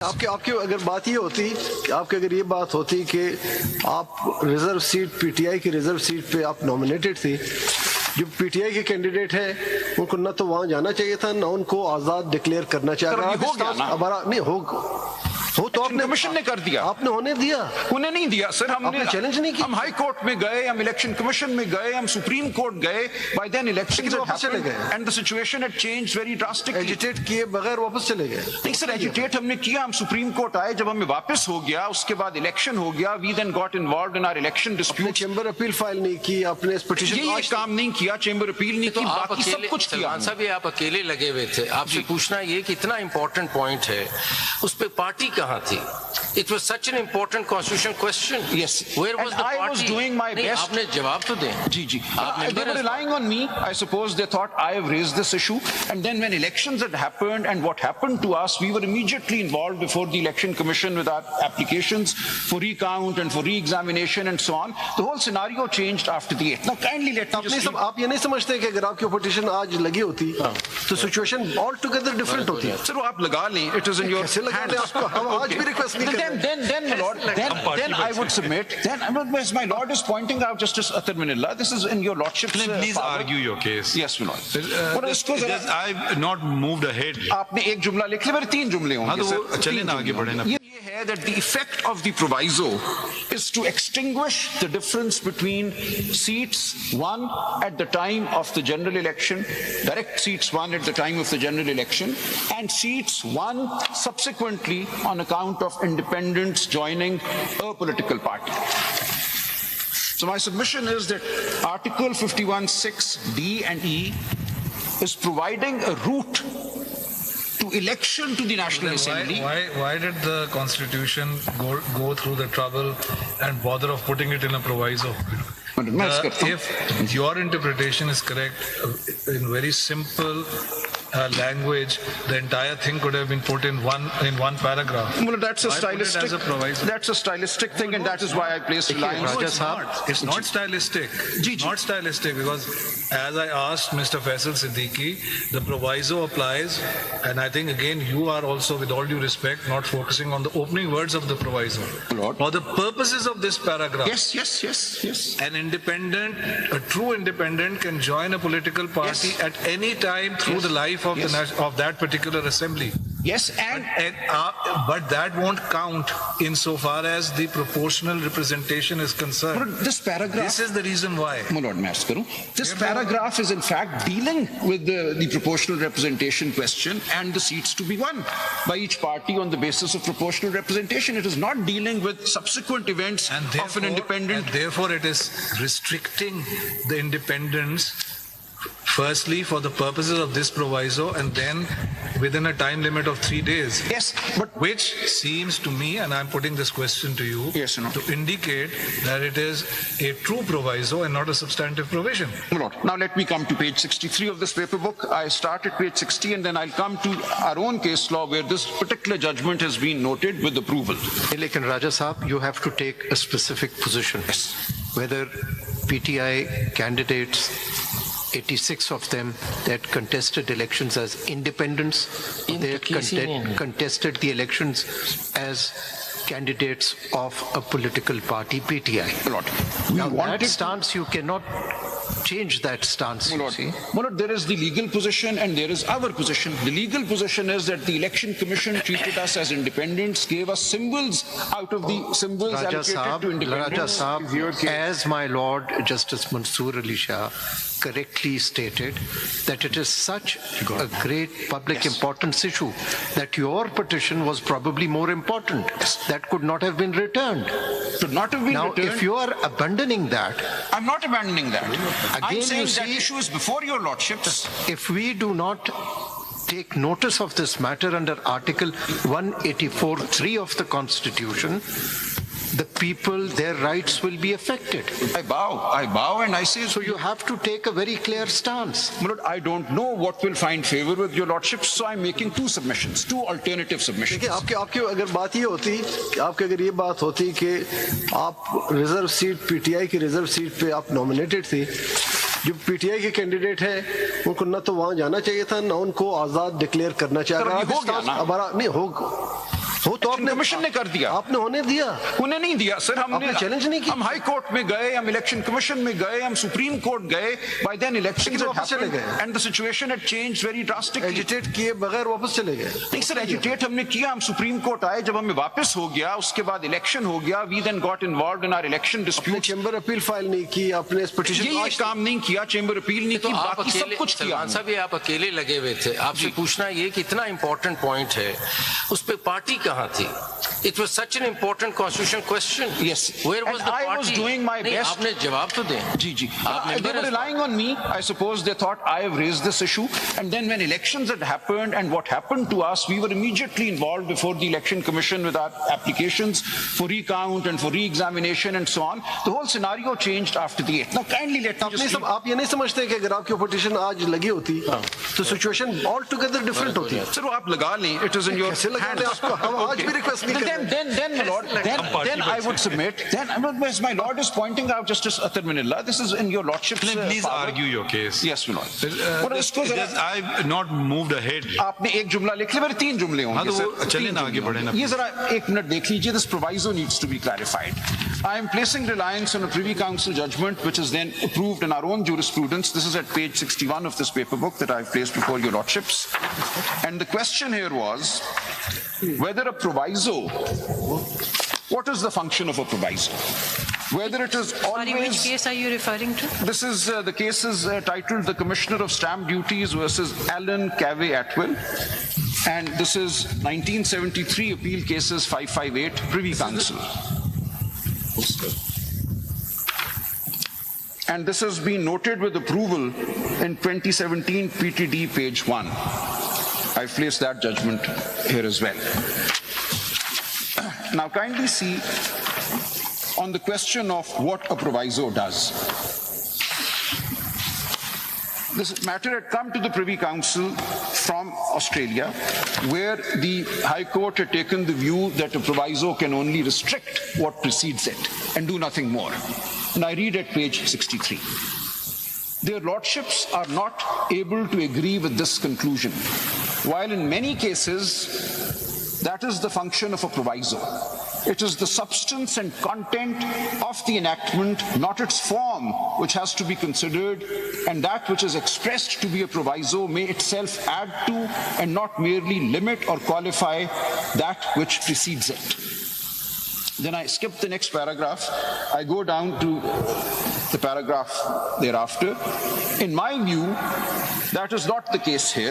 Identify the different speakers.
Speaker 1: आपके आपके अगर बात ये होती कि आपके अगर ये बात होती कि आप रिजर्व सीट पीटीआई की रिजर्व सीट पे आप नॉमिनेटेड थी, जो पीटीआई के कैंडिडेट है उनको ना तो वहां जाना चाहिए था ना उनको आजाद डिक्लेयर करना चाहिए था। हमारा नहीं हो तो आपने
Speaker 2: कमीशन ने कर दिया,
Speaker 1: आपने होने दिया,
Speaker 2: उन्हें नहीं दिया सर। हमने
Speaker 1: चैलेंज नहीं किया।
Speaker 2: हम हाई कोर्ट में गए, हम इलेक्शन कमीशन में गए, हम सुप्रीम कोर्ट गए। By then elections had happened and the situation had changed very drastically.
Speaker 1: Agitate किए बगैर वापस चले गए?
Speaker 2: नहीं सर, एजिटेट हमने किया। हम सुप्रीम कोर्ट आए, जब हमें वापस हो गया उसके बाद इलेक्शन हो गया। We then got involved in our election dispute.
Speaker 1: Chamber appeal file नहीं की आपने, इस पिटीशन
Speaker 2: ये काम नहीं किया, चेंबर अपील नहीं की, बाकी सब कुछ किया।
Speaker 3: साहब आप अकेले लगे हुए थे। आपसे पूछना ये कि इतना इंपॉर्टेंट पॉइंट है, उस पे पार्टी कहाँ थी? It was such an important constitutional question.
Speaker 2: Yes.
Speaker 3: Where was the party?
Speaker 2: I was doing my best.
Speaker 3: आपने जवाब तो दें।
Speaker 2: जी जी। They were relying on me. I suppose they thought I have raised this issue. And then when elections had happened and what happened to us, we were immediately involved before the election commission with our applications for recount and for re-examination and so on. The whole scenario changed after the 8th. Now kindly let me just...
Speaker 1: आप ये नहीं समझते कि अगर आपकी petition आज लगी होती तो सिचुएशन ऑल टुगेदर डिफरेंट होती?
Speaker 2: सर वो आप लगा लें, it is in your hands.
Speaker 1: हम आज भी रिक्वेस्ट नहीं
Speaker 2: Then, my lord, then I would submit. Then, as my lord is pointing out, Justice Atar Manilla, this is in your lordship's.
Speaker 4: Please argue your case.
Speaker 2: Yes, my lord.
Speaker 4: I've not moved ahead.
Speaker 2: आपने एक जुमला लिख लिया, मेरे 3 जुमले होंगे sir.
Speaker 4: चलिए ना आगे बढ़े ना।
Speaker 2: ये है that the effect of the proviso is to extinguish the difference between seats won at the time of the general election, direct seats won at the time of the general election, and seats won subsequently on account of independents joining a political party. So my submission is that Article 51(6)(d) and (e) is providing a route to election to the National Assembly.
Speaker 5: Why did the Constitution go through the trouble and bother of putting it in a proviso? If your interpretation is correct, in very simple language, the entire thing could have been put in one paragraph.
Speaker 2: Well, that's a stylistic thing, and that is why I placed lines.
Speaker 5: It's not stylistic. Not stylistic, because as I asked Mr. Faisal Siddiqui, the proviso applies, and I think again you are also, with all due respect, not focusing on the opening words of the proviso. For the purposes of this paragraph,
Speaker 2: yes.
Speaker 5: An independent, a true independent, can join a political party at any time through the life of that particular assembly.
Speaker 2: Yes,
Speaker 5: but that won't count insofar as the proportional representation is concerned.
Speaker 2: But this paragraph...
Speaker 5: This is the reason why.
Speaker 2: My lord, this paragraph is in fact dealing with the proportional representation question and the seats to be won by each party on the basis of proportional representation. It is not dealing with subsequent events of an independent...
Speaker 5: And therefore it is restricting the independence, firstly for the purposes of this proviso, and then within a time limit of 3 days.
Speaker 2: Yes, but
Speaker 5: which seems to me, and I'm putting this question to you, to indicate that it is a true proviso and not a substantive provision.
Speaker 2: Now let me come to page 63 of this paper book. I start at page 60 and then I'll come to our own case law where this particular judgment has been noted with approval.
Speaker 6: Lekin Raja Sahab, you have to take a specific position.
Speaker 2: Yes.
Speaker 6: Whether PTI candidates, 86 of them that contested elections as independents, they contested the elections as candidates of a political party, PTI. Now that stance, you cannot change that stance, you see.
Speaker 2: There is the legal position and there is our position. The legal position is that the Election Commission treated us as independents, gave us symbols out of the symbols allocated to independents.
Speaker 6: Raja Sahab, as my Lord Justice Mansoor Ali Shah correctly stated, that it is such a great public importance issue that your petition was probably more important. That could not have been returned.
Speaker 2: Could not have been
Speaker 6: now,
Speaker 2: returned.
Speaker 6: If you are abandoning that,
Speaker 2: I'm not abandoning that.
Speaker 6: Again,
Speaker 2: I'm saying
Speaker 6: you see,
Speaker 2: that issue is before your lordships.
Speaker 6: If we do not take notice of this matter under Article 184(3) of the Constitution, the people, their rights will be affected.
Speaker 2: I bow and I say...
Speaker 6: So you have to take a very clear stance.
Speaker 2: My lord, I don't know what will find favor with your lordship, so I'm making two alternative submissions.
Speaker 1: आपके अगर बात ये होती कि आपके अगर ये बात होती कि आप रिजर्व सीट पीटीआई की रिजर्व सीट पे आप नॉमिनेटेड थी, जो पीटीआई के कैंडिडेट है उनको ना तो वहां जाना चाहिए था ना उनको आजाद डिक्लेयर करना चाहिए था।
Speaker 2: हमारा नहीं
Speaker 1: हो
Speaker 2: इलेक्शन कमीशन ने कर दिया।
Speaker 1: आपने होने दिया?
Speaker 2: उन्हें नहीं दिया सर, हमने
Speaker 1: आपने चैलेंज नहीं किया?
Speaker 2: हम हाई कोर्ट में गए, हम इलेक्शन कमीशन में गए, हम सुप्रीम कोर्ट गए। बाय देन इलेक्शंस
Speaker 1: वापस चले गए
Speaker 2: and the situation had changed very drastically.
Speaker 1: Agitate किए बगैर वापस चले गए?
Speaker 2: नहीं सर, एजिटेट हमने किया, हम सुप्रीम कोर्ट आए, जब हमें वापस हो गया उसके बाद इलेक्शन हो गया, we then got involved in our election dispute.
Speaker 1: Chamber appeal file नहीं की आपने, इस पिटीशन
Speaker 2: ये काम नहीं किया, चेंबर अपील नहीं की,
Speaker 3: आप
Speaker 2: बाकी सब
Speaker 3: अकेले,
Speaker 2: कुछ किया।
Speaker 3: सलमान साहब ये आप अकेले लगे हुए थे, आपसे पूछना ये कि इतना इंपॉर्टेंट पॉइंट है, उस पे पार्टी कहाँ थी? It was such an important constitutional question.
Speaker 2: Yes.
Speaker 3: Where was
Speaker 2: And
Speaker 3: the
Speaker 2: I
Speaker 3: party?
Speaker 2: was doing my
Speaker 3: नहीं,
Speaker 2: best.
Speaker 3: आपने जवाब तो दें।
Speaker 2: जी जी,
Speaker 3: आप
Speaker 2: they
Speaker 3: member
Speaker 2: were
Speaker 3: हैं।
Speaker 2: relying on me. I suppose they thought I have raised this issue, and then when elections had happened and what happened to us, we were immediately involved before the election commission with our applications for recount and for re-examination and so on. The whole scenario changed after the 8th. Now kindly let me just
Speaker 1: आप ये नहीं समझते कि अगर आपकी petition आज लगी होती तो सिचुएशन ऑल टुगेदर डिफरेंट होती?
Speaker 2: sir, वो आप लगा लें, it is in your
Speaker 1: कैसे लगा लें? आपको हम आज भी रिक्वेस्ट नहीं कर रहे हैं।
Speaker 2: Then, my lord, then I would submit. Then, as my lord is pointing out, Justice Atar Minillah, this is in your lordship's
Speaker 4: Please
Speaker 2: power.
Speaker 4: argue your case.
Speaker 2: Yes, my lord.
Speaker 4: I've not moved ahead.
Speaker 2: आपने एक जुमला लिख लिया, मेरे 3 जुमले होंगे।
Speaker 4: हाँ, तो
Speaker 2: सर,
Speaker 4: चलिए
Speaker 2: तीन
Speaker 4: ना, आगे
Speaker 2: जुमले
Speaker 4: बढ़े ना।
Speaker 2: होंगे। ये जरा 1 मिनट देख लीजिए। This proviso needs to be clarified. I am placing reliance on a Privy Council judgment which is then approved in our own jurisprudence. This is at page 61 of this paper book that I've placed before your lordships. And the question here was whether a proviso, what is the function of a proviso? Whether it is
Speaker 7: Sorry, which
Speaker 2: always...
Speaker 7: case are you referring to?
Speaker 2: This is, the case is titled The Commissioner of Stamp Duties versus Alan Cavey Atwell. And this is 1973 Appeal Cases 558, Privy Council. And this has been noted with approval in 2017 PTD page 1. I've placed that judgment here as well. Now kindly see on the question of what a proviso does. This matter had come to the Privy Council from Australia, where the High Court had taken the view that a proviso can only restrict what precedes it and do nothing more. And I read at page 63. Their lordships are not able to agree with this conclusion, while in many cases that is the function of a proviso. It is the substance and content of the enactment, not its form, which has to be considered, and that which is expressed to be a proviso may itself add to and not merely limit or qualify that which precedes it. Then I skip the next paragraph. I go down to the paragraph thereafter. In my view, that is not the case here.